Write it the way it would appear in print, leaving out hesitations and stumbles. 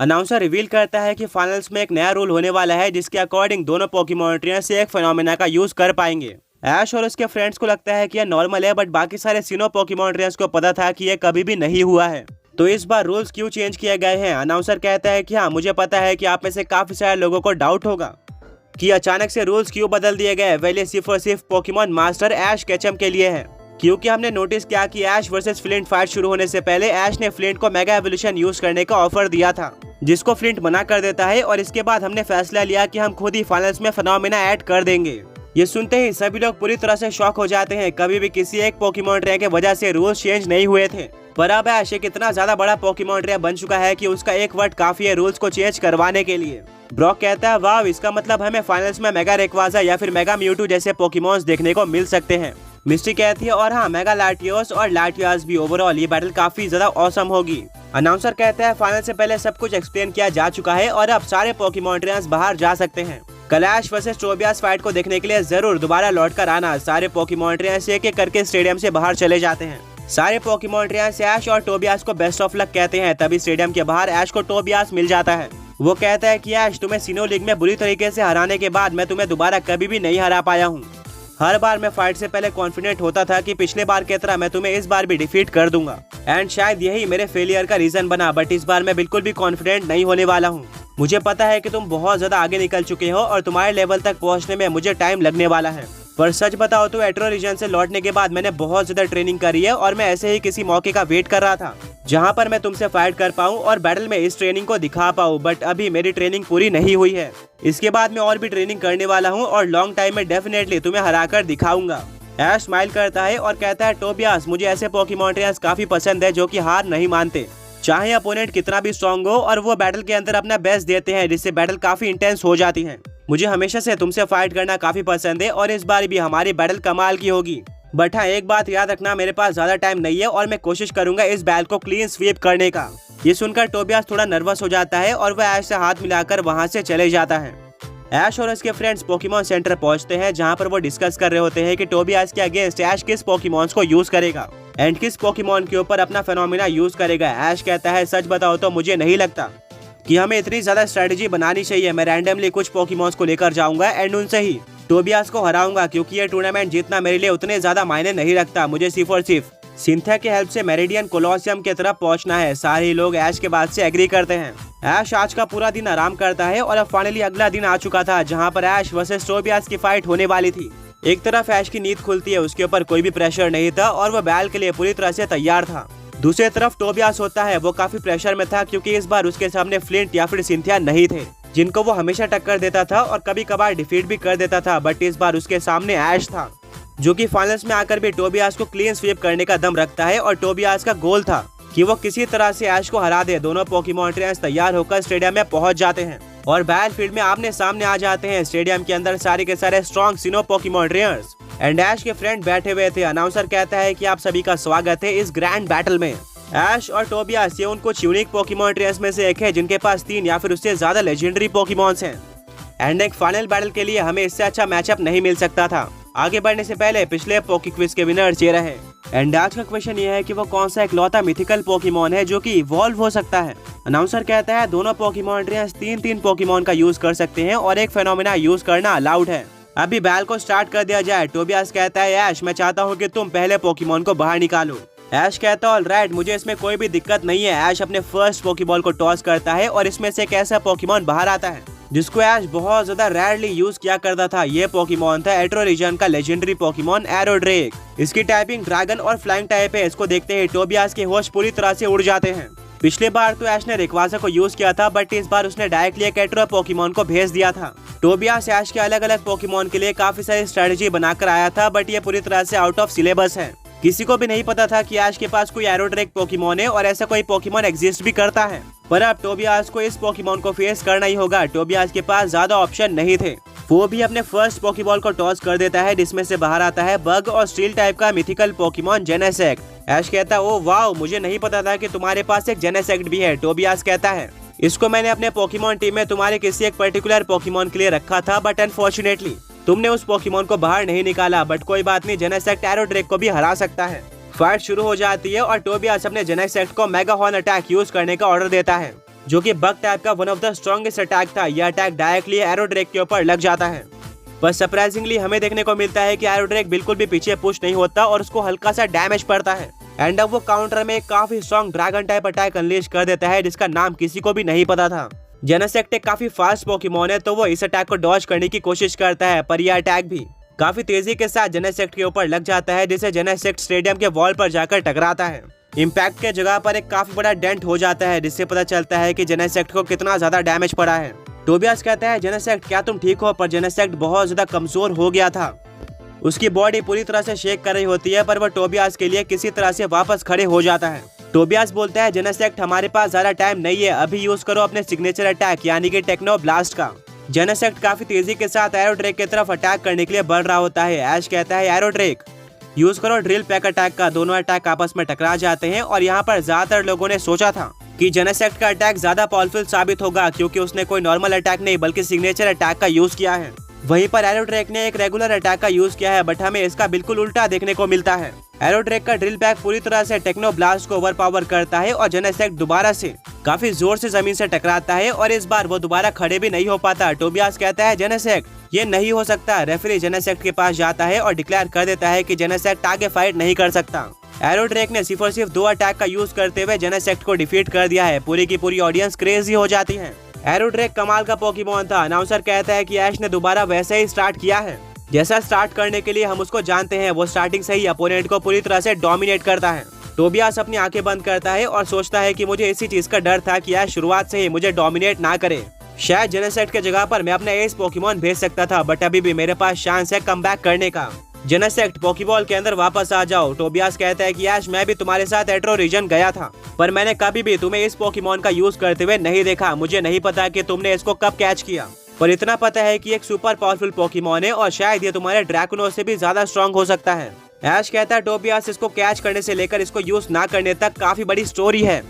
Announcer reveal करता है कि फाइनल्स में एक नया रूल होने वाला है जिसके अकॉर्डिंग दोनों पोकेमॉन ट्रेनर्स एक फेनोमेना का यूज कर पाएंगे। ऐश और उसके फ्रेंड्स को लगता है कि यह नॉर्मल है, बट बाकी सारे सीनो पोकेमॉन ट्रेनर्स को पता था कि यह कभी भी नहीं हुआ है। तो इस बार रूल्स क्यों चेंज किए गए हैं? अनाउंसर कहता है कि हाँ, मुझे पता है कि आप में से काफी सारे लोगों को डाउट होगा कि अचानक से रूल्स क्यों बदल दिए गए। वैसे सिर्फ और सिर्फ पोकेमॉन मास्टर ऐश केचम के लिए है, क्योंकि हमने नोटिस किया कि ऐश वर्सेस फ्लिंट फाइट शुरू होने से पहले ऐश ने फ्लिंट को मेगा एवोल्यूशन यूज करने का ऑफर दिया था, जिसको फ्लिंट मना कर देता है और इसके बाद हमने फैसला लिया कि हम खुद ही फाइनल्स में फेनोमेना ऐड कर देंगे। ये सुनते ही सभी लोग पूरी तरह से शॉक हो जाते हैं। कभी भी किसी एक पोकेमॉन ट्रेनर के वजह से रूल्स चेंज नहीं हुए थे, पर अब ऐश एक इतना ज्यादा बड़ा पोकेमॉन ट्रेनर बन चुका है कि उसका एक वर्ड काफी है रूल्स को चेंज करवाने के लिए। ब्रॉक कहता है वाह, इसका मतलब हमें फाइनल्स में मेगा रेक्वाजा या फिर मेगा म्यूटू जैसे पोकेमॉन्स देखने को मिल सकते हैं। मिस्टी कहती है और हाँ, मेगा लाटियोस और लाटियास भी। ओवरऑल ये बैटल काफी ज्यादा औसम होगी। अनाउंसर कहता है फाइनल से पहले सब कुछ एक्सप्लेन किया जा चुका है और अब सारे पोकेमॉन ट्रेनर्स बाहर जा सकते हैं। कल ऐश वर्सेस टोबियास फाइट को देखने के लिए जरूर दोबारा लौट कर आना। सारे पोकेमॉन ट्रेनर्स एक एक करके स्टेडियम से बाहर चले जाते हैं। सारे पोकेमॉन ट्रेनर्स ऐश और टोबियास को बेस्ट ऑफ लक कहते हैं। तभी स्टेडियम के बाहर ऐश को टोबियास मिल जाता है। वो कहता है कि ऐश, तुम्हें सीनो लीग में बुरी तरीके से हराने के बाद मैं तुम्हें दोबारा कभी भी नहीं हरा पाया हूँ। हर बार मैं फाइट से पहले कॉन्फिडेंट होता था कि पिछले बार की तरह मैं तुम्हें इस बार भी डिफीट कर दूंगा, एंड शायद यही मेरे फेलियर का रीजन बना। बट इस बार मैं बिल्कुल भी कॉन्फिडेंट नहीं होने वाला हूँ। मुझे पता है कि तुम बहुत ज्यादा आगे निकल चुके हो और तुम्हारे लेवल तक पहुँचने में मुझे टाइम लगने वाला है। पर सच बताओ तो एट्रो रीजन से लौटने के बाद मैंने बहुत ज्यादा ट्रेनिंग करी है और मैं ऐसे ही किसी मौके का वेट कर रहा था जहाँ पर मैं तुमसे फाइट कर पाऊँ और बैटल में इस ट्रेनिंग को दिखा पाऊँ। बट अभी मेरी ट्रेनिंग पूरी नहीं हुई है। इसके बाद मैं और भी ट्रेनिंग करने वाला हूँ और लॉन्ग टाइम में डेफिनेटली तुम्हें हरा कर दिखाऊंगा। ऐश स्माइल करता है और कहता है टोबियास, मुझे ऐसे पोकेमॉन ट्रेनर्स काफी पसंद है जो कि हार नहीं मानते, चाहे अपोनेंट कितना भी स्ट्रॉन्ग हो, और वो बैटल के अंदर अपना बेस्ट देते हैं जिससे बैटल काफी इंटेंस हो जाती है। मुझे हमेशा से तुमसे फाइट करना काफी पसंद है और इस बार भी हमारी बैटल कमाल की होगी। बट हाँ, एक बात याद रखना, मेरे पास ज्यादा टाइम नहीं है और मैं कोशिश करूंगा इस बैटल को क्लीन स्वीप करने का। ये सुनकर टोबियास थोड़ा नर्वस हो जाता है और वह ऐश से हाथ मिलाकर वहाँ से चले जाता है। ऐश और उसके फ्रेंड्स पोकेमॉन सेंटर पहुंचते हैं जहां पर वो डिस्कस कर रहे होते हैं कि टोबियास के अगेंस्ट ऐश किस पोकेमॉन्स को यूज करेगा एंड किस पोकेमॉन के ऊपर अपना फेनोमेना यूज करेगा। ऐश कहता है सच बताओ तो मुझे नहीं लगता कि हमें इतनी ज्यादा स्ट्रेटेजी बनानी चाहिए। मैं रैंडमली कुछ पोकेमॉन्स को लेकर जाऊंगा एंड उनसे ही टोबियास को हराऊंगा, क्योंकि ये टूर्नामेंट जीतना मेरे लिए उतने ज्यादा मायने नहीं रखता। मुझे सिर्फ और सिर्फ सिंथिया के हेल्प से मेरिडियन कोलोसियम की तरफ पहुंचना है। सारे लोग ऐश के बात से एग्री करते हैं। ऐश आज का पूरा दिन आराम करता है और अब फाइनली अगला दिन आ चुका था जहां पर ऐश वर्सेस टोबियास की फाइट होने वाली थी। एक तरफ ऐश की नींद खुलती है, उसके ऊपर कोई भी प्रेशर नहीं था और वह बैल के लिए पूरी तरह से तैयार था। दूसरी तरफ टोबियास होता है, वो काफी प्रेशर में था क्योंकि इस बार उसके सामने फ्लिंट या फिर सिंथिया नहीं थे जिनको वो हमेशा टक्कर देता था और कभी कभार डिफीट भी कर देता था। बट इस बार उसके सामने ऐश था जो कि फाइनल्स में आकर भी टोबियास को क्लीन स्वीप करने का दम रखता है और टोबियास का गोल था कि वो किसी तरह से ऐश को हरा दे। दोनों पोकेमॉन ट्रेनर्स तैयार होकर स्टेडियम में पहुंच जाते हैं और बैटलफील्ड में आमने सामने आ जाते हैं। स्टेडियम के अंदर सारे के सारे strong Sinnoh Pokemon trainers and Ash के फ्रेंड बैठे हुए थे। अनाउंसर कहता है कि आप सभी का स्वागत है इस ग्रैंड बैटल में। ऐश और टोबियास ये उन कुछ यूनिक पोकेमॉन ट्रेनर्स में से एक है जिनके पास 3 या फिर उससे ज्यादा लेजेंडरी पोकेमॉन्स हैं एंड एक फाइनल बैटल के लिए हमें इससे अच्छा मैचअप नहीं मिल सकता था। आगे बढ़ने से पहले पिछले पोके क्विज के विनर्स ये रहे एंड आज का क्वेश्चन ये है कि वो कौन सा इकलौता मिथिकल पोकेमॉन है जो कि इवॉल्व हो सकता है। अनाउंसर कहता है दोनों पोकेमॉन ट्रेनर्स 3-3 पोकेमॉन का यूज कर सकते हैं और एक फेनोमेना यूज करना अलाउड है। अभी बैल को स्टार्ट कर दिया जाए। टोबियास कहता है ऐश, मैं चाहता हूँ कि तुम पहले पोकेमॉन को बाहर निकालो। ऐश कहता है ऑलराइट, मुझे इसमें कोई भी दिक्कत नहीं है। ऐश अपने फर्स्ट पोकेबॉल को टॉस करता है और इसमें से एक ऐसा पोकेमॉन बाहर आता है जिसको ऐश बहुत ज्यादा रेयरली यूज किया करता था। ये पोकेमॉन था एट्रो रीजन का लेजेंडरी पोकेमॉन एरोड्रेक। इसकी टाइपिंग ड्रैगन और फ्लाइंग टाइप है। इसको देखते ही टोबियास के होश पूरी तरह से उड़ जाते हैं। पिछले बार तो ऐश ने रेक्वाजा को यूज किया था, बट इस बार उसने डायरेक्टली एक एट्रो पोकेमॉन को भेज दिया था। टोबियास ऐश के अलग अलग पोकेमॉन के लिए काफी सारी स्ट्रेटेजी बनाकर आया था, बट ये पूरी तरह से आउट ऑफ सिलेबस है। किसी को भी नहीं पता था कि ऐश के पास कोई एरोड्रेक पोकेमॉन है और ऐसा कोई पोकेमॉन एग्जिस्ट भी करता है। पर अब टोबियास को इस पोकेमॉन को फेस करना ही होगा। टोबियास के पास ज्यादा ऑप्शन नहीं थे। वो भी अपने फर्स्ट पोकेबॉल को टॉस कर देता है जिसमें से बाहर आता है बग और स्टील टाइप का मिथिकल पोकेमॉन जेनेसेक्ट। ऐश कहता है ओ वाओ, मुझे नहीं पता था कि तुम्हारे पास एक जेनेसेक्ट भी है। टोबियास कहता है इसको मैंने अपने पोकेमॉन टीम में तुम्हारे किसी एक पर्टिकुलर पोकेमॉन के लिए रखा था, बट अनफॉर्चुनेटली तुमने उस पोकेमॉन को बाहर नहीं निकाला। बट कोई बात नहीं, जेनेसेक्ट एरोड्रेक को भी हरा सकता है। फाइट शुरू हो जाती है और टोबियास अपने जेनेसेक्ट को मेगा हॉर्न अटैक यूज करने का ऑर्डर देता है। जो कि बग टाइप का one of the strongest attack था। यह अटैक डायरेक्टली एरोड्रेक के ऊपर लग जाता है। पर सरप्राइजिंगली हमें देखने को मिलता है कि एरोड्रेक बिल्कुल भी पीछे पुश नहीं होता और उसको हल्का सा डैमेज पड़ता है। एंड अब वो काउंटर में एक काफी strong dragon type attack unleash कर देता है, जिसका नाम किसी को भी नहीं पता था। जेनेसेक्ट एक काफी फास्ट पोकेमॉन है, तो वो इस अटैक को डॉज करने की कोशिश करता है, पर यह अटैक भी काफी तेजी के साथ जेनेसेक्ट के ऊपर लग जाता है, जिससे जेनेसेक्ट स्टेडियम के वॉल पर जाकर टकराता है। इम्पैक्ट के जगह पर एक काफी बड़ा डेंट हो जाता है, जिससे पता चलता है कि जेनेसेक्ट को कितना ज्यादा डैमेज पड़ा है। टोबियास कहता है, जेनेसेक्ट क्या तुम ठीक हो? पर जेनेसेक्ट बहुत ज्यादा कमजोर हो गया था। उसकी बॉडी पूरी तरह से शेक कर रही होती है, पर वो टोबियास के लिए किसी तरह से वापस खड़े हो जाता है। टोबियास बोलता है, जेनेसेक्ट हमारे पास ज्यादा टाइम नहीं है, अभी यूज करो अपने सिग्नेचर अटैक यानी कि टेक्नो ब्लास्ट का। जेनेसेक्ट काफी तेजी के साथ एरोड्रेक की तरफ अटैक करने के लिए बढ़ रहा होता है। ऐश कहता है, एरोड्रेक यूज करो ड्रिल पैक अटैक का। दोनों अटैक आपस में टकरा जाते हैं और यहाँ पर ज्यादातर लोगों ने सोचा था कि जेनेसेक्ट का अटैक ज्यादा पावरफुल साबित होगा, क्योंकि उसने कोई नॉर्मल अटैक नहीं बल्कि सिग्नेचर अटैक का यूज किया है। वहीं पर एरोड्रेक ने एक रेगुलर अटैक का यूज किया है, बट हमें इसका बिल्कुल उल्टा देखने को मिलता है। एरोड्रेक का ड्रिल पैक पूरी तरह से टेक्नो ब्लास्ट को ओवरपावर करता है और जेनेसेक्ट दोबारा से काफी जोर से जमीन से टकराता है और इस बार वो दोबारा खड़े भी नहीं हो पाता। टोबियास कहता है, जेनेसेक्ट ये नहीं हो सकता। रेफरी जेनेसेक्ट के पास जाता है और डिक्लेयर कर देता है कि जेनेसेक्ट आगे फाइट नहीं कर सकता। एरोड्रेक ने सिर्फ और सिर्फ 2 अटैक का यूज करते हुए जेनेसेक्ट को डिफीट कर दिया है। पूरी की पूरी ऑडियंस क्रेजी हो जाती है। एरोड्रेक कमाल का पोकेमॉन था। अनाउंसर कहता है कि ऐश ने दोबारा वैसे ही स्टार्ट किया है जैसा स्टार्ट करने के लिए हम उसको जानते हैं। वो स्टार्टिंग से ही अपोनेंट को पूरी तरह से डोमिनेट करता है। टोबियास अपनी आंखें बंद करता है और सोचता है कि मुझे इसी चीज का डर था कि ऐश शुरुआत से ही मुझे डोमिनेट ना करे। शायद जेनेसेक्ट की जगह पर मैं अपना एस पोकेमॉन भेज सकता था, बट अभी भी मेरे पास चांस है कमबैक करने का। जेनेसेक्ट पोकेबॉल के अंदर वापस आ जाओ। टोबियास कहता है कि ऐश मैं भी तुम्हारे साथ एट्रो रीजन गया था, पर मैंने कभी भी तुम्हें इस पोकेमॉन का यूज करते हुए नहीं देखा। मुझे नहीं पता कि तुमने इसको कब कैच किया, पर इतना पता है कि एक सुपर पावरफुल पोकेमॉन है और शायद ये तुम्हारे ड्रैकुनो से भी ज्यादा स्ट्रॉन्ग हो सकता है। ऐश कहता है, टोबियास इसको कैच करने से लेकर इसको यूज ना करने तक काफी बड़ी स्टोरी है।